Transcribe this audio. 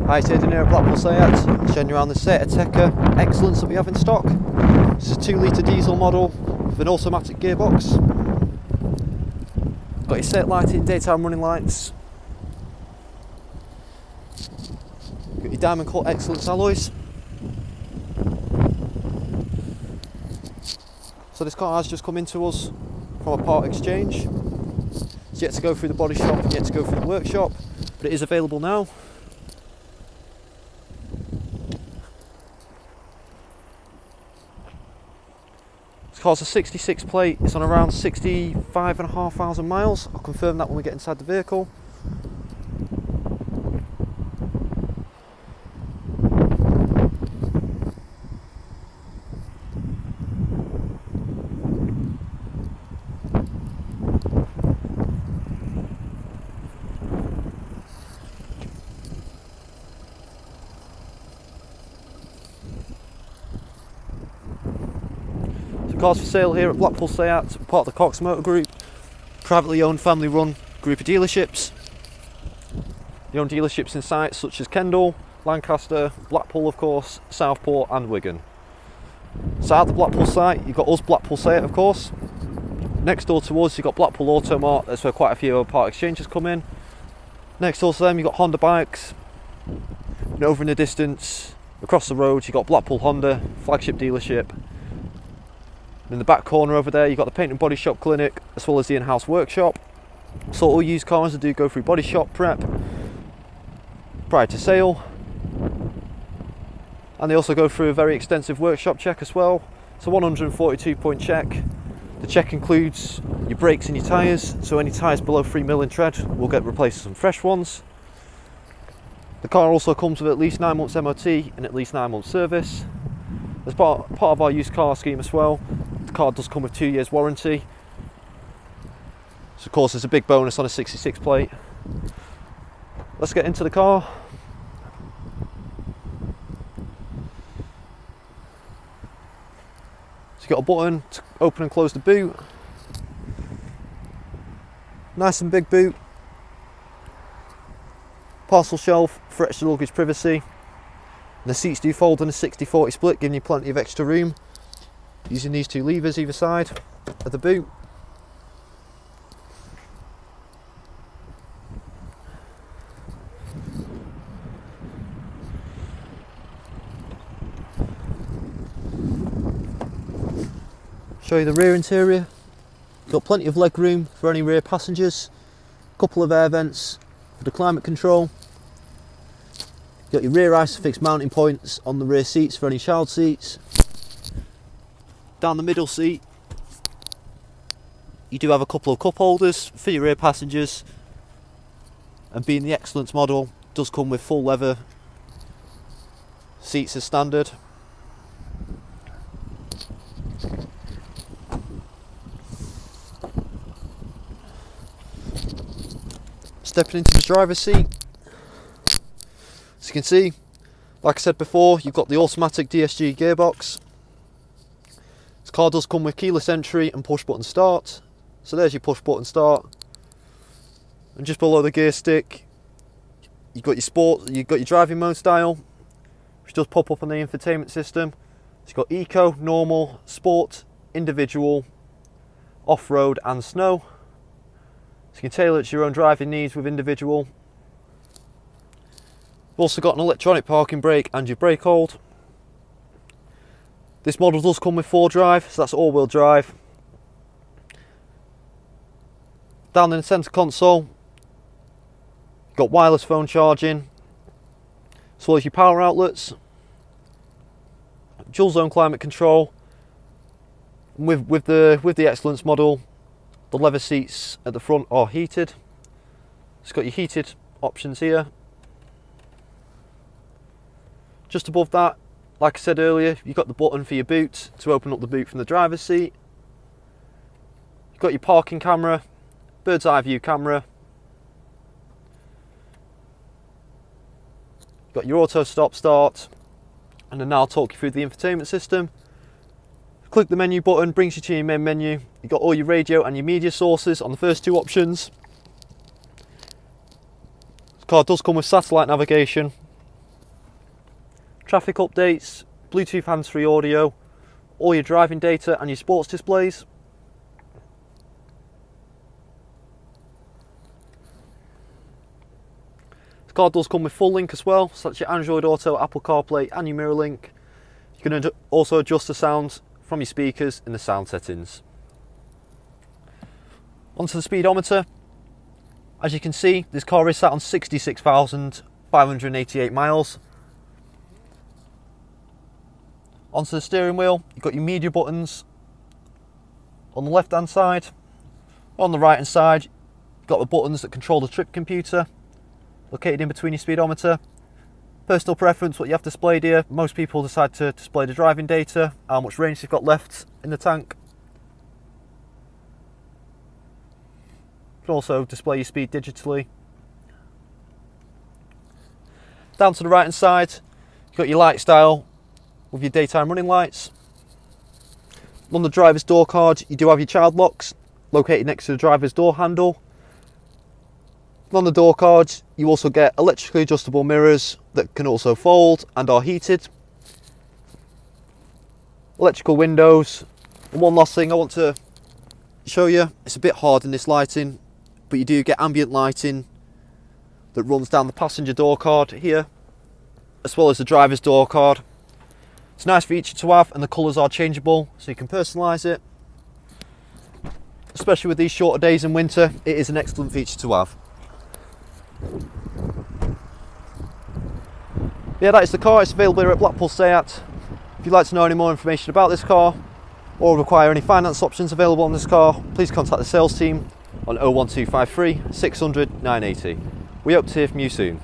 Hi, it's Aidan here at Blackpool Seat, showing you around the Ateca XCELLENCE that we have in stock. This is a 2-litre diesel model with an automatic gearbox. Got your set lighting, daytime running lights. Got your diamond cut XCELLENCE alloys. So this car has just come into us from a part exchange. It's yet to go through the body shop, yet to go through the workshop, but it is available now. This car's a 66 plate, it's on around 65,500 miles. I'll confirm that when we get inside the vehicle. Cars for sale here at Blackpool Seat, part of the Cox Motor Group, privately owned, family run group of dealerships. They own dealerships in sites such as Kendal, Lancaster, Blackpool of course, Southport and Wigan. So at the Blackpool site you've got us, Blackpool Seat of course. Next door to us you've got Blackpool Automart, that's where quite a few part exchanges come in. Next door to them you've got Honda bikes. And over in the distance, across the road you've got Blackpool Honda, flagship dealership. In the back corner over there you've got the paint and body shop clinic as well as the in-house workshop. So all used cars do go through body shop prep prior to sale, and they also go through a very extensive workshop check as well. It's a 142 point check. The check includes your brakes and your tyres, so any tyres below 3 mil in tread will get replaced with some fresh ones. The car also comes with at least 9 months MOT and at least 9 months service. As part of our used car scheme as well, the car does come with 2 years warranty. So of course there's a big bonus on a 66 plate. Let's get into the car. So you've got a button to open and close the boot. Nice and big boot. Parcel shelf for extra luggage privacy. And the seats do fold in a 60-40 split, giving you plenty of extra room. Using these two levers either side of the boot. Show you the rear interior. Got plenty of leg room for any rear passengers. Couple of air vents for the climate control. Got your rear ISOFIX mounting points on the rear seats for any child seats. Down the middle seat you do have a couple of cup holders for your rear passengers, and being the XCELLENCE model it does come with full leather seats as standard. Stepping into the driver's seat, as you can see, like I said before, you've got the automatic DSG gearbox. This car does come with keyless entry and push button start. So there's your push button start. And just below the gear stick, you've got your sport, you've got your driving mode style, which does pop up on the infotainment system. So you've got eco, normal, sport, individual, off-road and snow. So you can tailor it to your own driving needs with individual. You've also got an electronic parking brake and your brake hold. This model does come with 4Drive, so that's all-wheel drive. Down in the centre console, you've got wireless phone charging, as well as your power outlets, dual zone climate control. And with the XCELLENCE model, the leather seats at the front are heated. It's got your heated options here. Just above that, like I said earlier, you've got the button for your boot to open up the boot from the driver's seat. You've got your parking camera, bird's eye view camera. You've got your auto stop start, and then now I'll talk you through the infotainment system. Click the menu button, brings you to your main menu. You've got all your radio and your media sources on the first two options. This car does come with satellite navigation. traffic updates, Bluetooth hands-free audio, all your driving data and your sports displays. This car does come with full link as well, so that's your Android Auto, Apple CarPlay and your mirror link. You can also adjust the sound from your speakers in the sound settings. Onto the speedometer. As you can see, this car is sat on 66,588 miles. Onto the steering wheel, you've got your media buttons on the left hand side. On the right hand side, you've got the buttons that control the trip computer, located in between your speedometer. Personal preference, what you have displayed here, most people decide to display the driving data, how much range they've got left in the tank. You can also display your speed digitally. Down to the right hand side, you've got your light style with your daytime running lights. On the driver's door card, you do have your child locks located next to the driver's door handle. On the door card, you also get electrically adjustable mirrors that can also fold and are heated. Electrical windows. And one last thing I want to show you, it's a bit hard in this lighting, but you do get ambient lighting that runs down the passenger door card here, as well as the driver's door card. It's a nice feature to have, and the colours are changeable, so you can personalise it. Especially with these shorter days in winter, it is an excellent feature to have. Yeah, that is the car. It's available here at Blackpool SEAT. If you'd like to know any more information about this car or require any finance options available on this car, please contact the sales team on 01253 600 980. We hope to hear from you soon.